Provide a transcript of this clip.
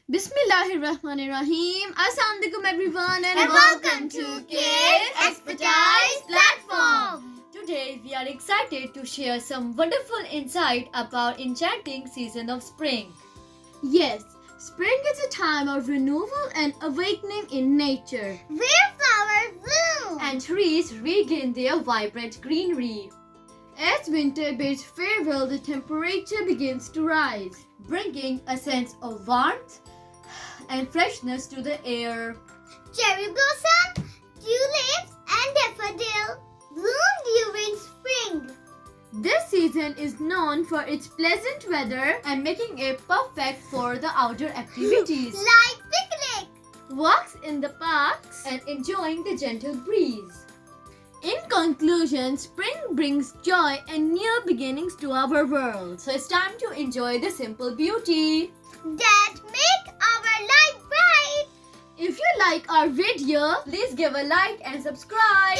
Bismillahirrahmanirrahim. Assalamualaikum everyone And welcome to Kids Expertise Platform. Today we are excited to share some wonderful insight about enchanting season of spring. Yes, spring is a time of renewal and awakening in nature. Where flowers bloom And trees regain their vibrant greenery. As winter bids farewell, the temperature begins to rise, bringing a sense of warmth and freshness to the air. cherry blossom, tulips, and daffodil bloom during spring. This season is known for its pleasant weather and making it perfect for the outdoor activities, Like picnic. walks in the parks, and enjoying the gentle breeze. In conclusion, spring brings joy and new beginnings to our world. So it's time to enjoy the simple beauty That make our life bright. If you like our video, please give a like and subscribe.